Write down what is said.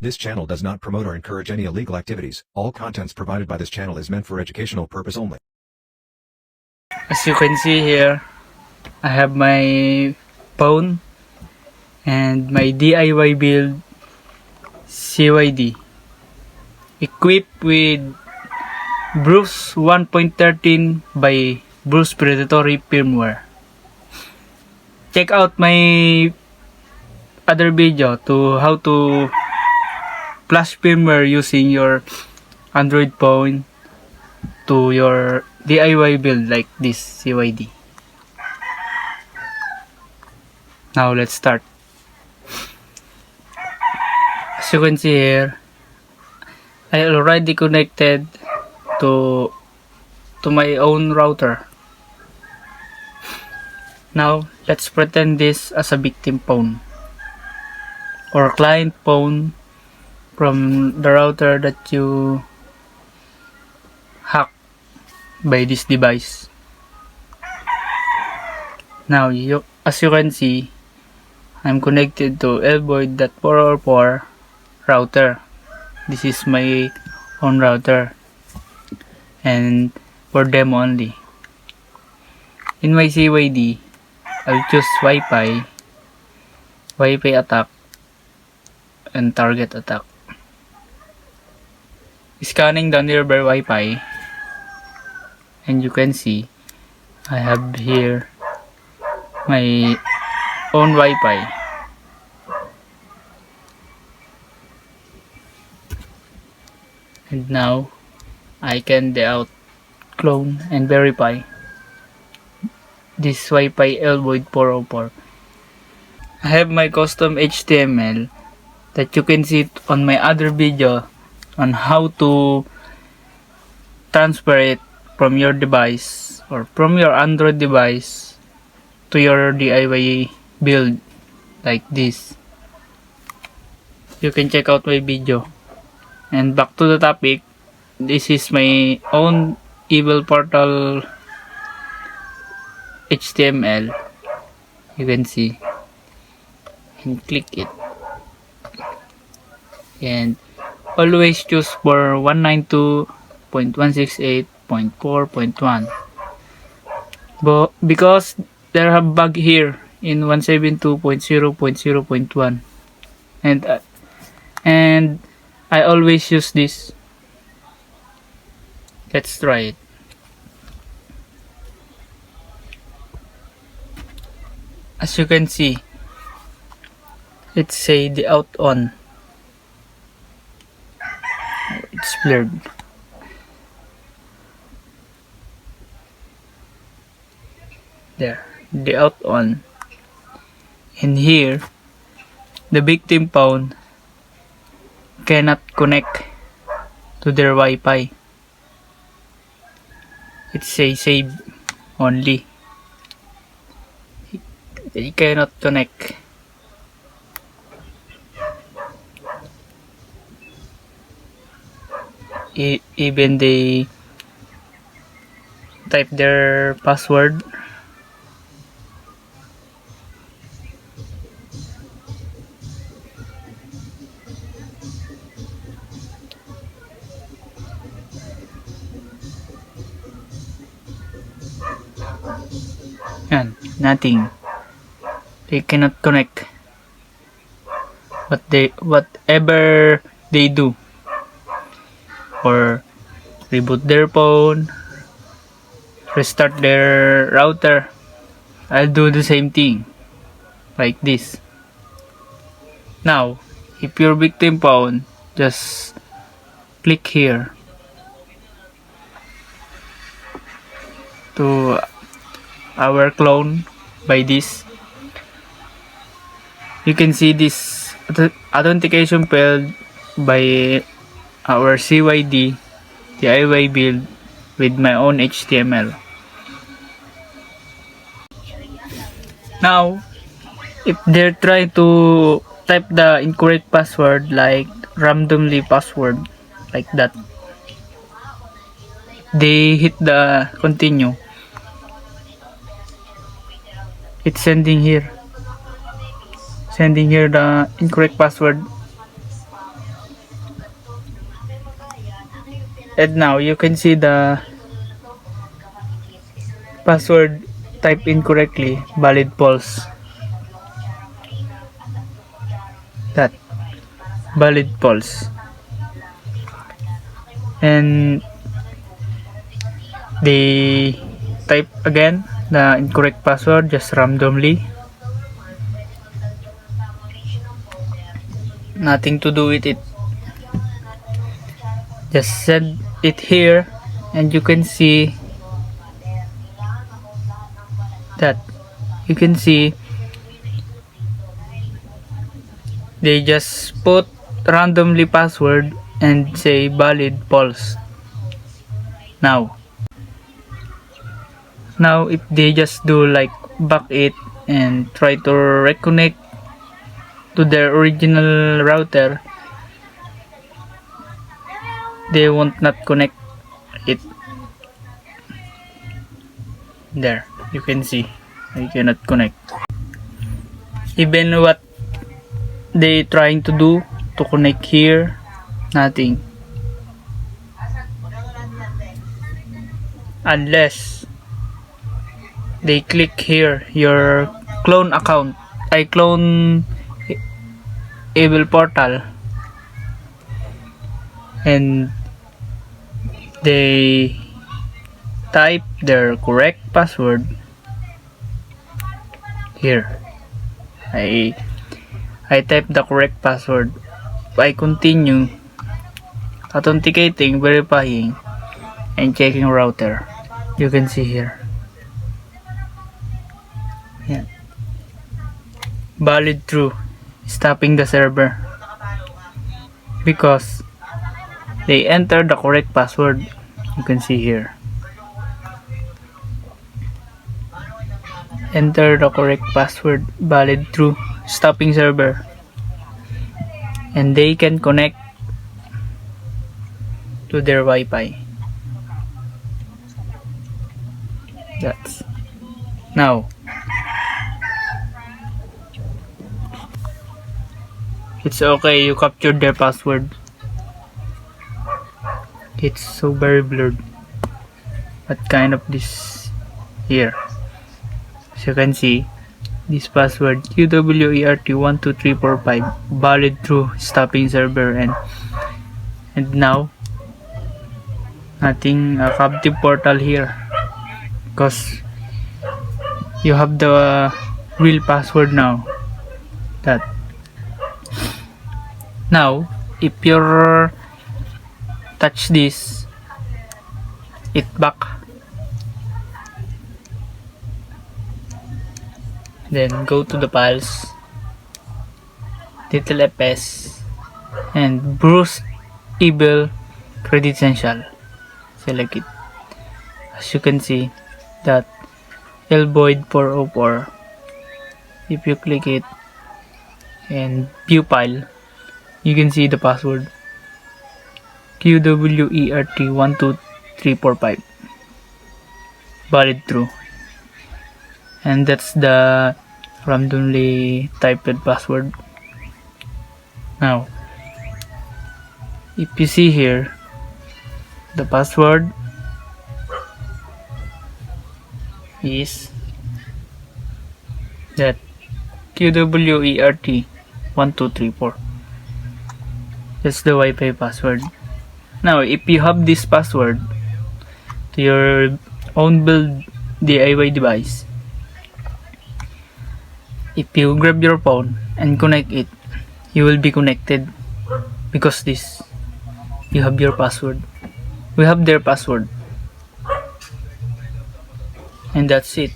This channel does not promote or encourage any illegal activities. All contents provided by this channel is meant for educational purpose only. As you can see here, I have my phone and my DIY build CYD equipped with Bruce 1.13 by Bruce Predatory firmware. Check out my other video to how to flash firmware using your Android phone to your DIY build like this CYD. Now let's start. As you can see here, I already connected to my own router. Now let's pretend this as a victim phone or client phone from the router that you hacked by this device. Now as you can see, I'm connected to Elvoid.404 router. This is my own router and for them only. In my CYD, I'll choose Wi-Fi attack and target attack. Scanning the nearby Wi-Fi, and you can see I have here my own Wi-Fi. And now I can out clone and verify this Wi-Fi Elvoid404. I have my custom HTML that you can see on my other video on how to transfer it from your device or from your Android device to your DIY build like this. You can check out my video. And back to the topic, this is my own Evil Portal HTML. You can see and click it, and always choose for 192.168.4.1 because there have bug here in 172.0.0.1 and I always use this. Let's try it. As you can see, let's say the out on. It's blurred. There, the out on. And here, the victim phone cannot connect to their Wi-Fi. It says save only. They cannot connect. Even they type their password, and nothing. They cannot connect. Whatever they do, or reboot their phone, restart their router, I'll do the same thing like this. Now if your victim phone, just click here to our clone by this. You can see this authentication failed by our CYD DIY build with my own HTML. Now if they try to type the incorrect password, like randomly password like that, they hit the continue, it's sending here the incorrect password. And now you can see the password typed incorrectly, valid false. That valid false. And they type again the incorrect password just randomly. Nothing to do with it. Just send it here and you can see that they just put randomly password and say valid false. Now if they just do like back it and try to reconnect to their original router, they won't not connect it. There you can see I cannot connect. Even what they trying to do to connect here, nothing, unless they click here your clone account. I clone Able Portal and they type their correct password here. I type the correct password. I continue authenticating, verifying, and checking router. You can see here. Yeah. Valid true. Stopping the server because they entered the correct password. You can see here. Enter the correct password. Valid true. Stopping server. And they can connect to their Wi-Fi. That's now. It's okay, you captured their password. It's so very blurred. But kind of this here. As you can see, this password QWERT12345 valid true, stopping server, and now nothing, a captive portal here because you have the real password now. That now if you touch this, it back, then go to the files, little fs, and Bruce Able Credential, select it. As you can see that Elvoid 404, if you click it and view file, you can see the password QWERT12345 valid true, and that's the randomly typed password. Now if you see here, the password is that QWERT1234. That's the Wi-Fi password. Now if you have this password to your own build DIY device, if you grab your phone and connect it, you will be connected because you have your password. We have their password, and that's it.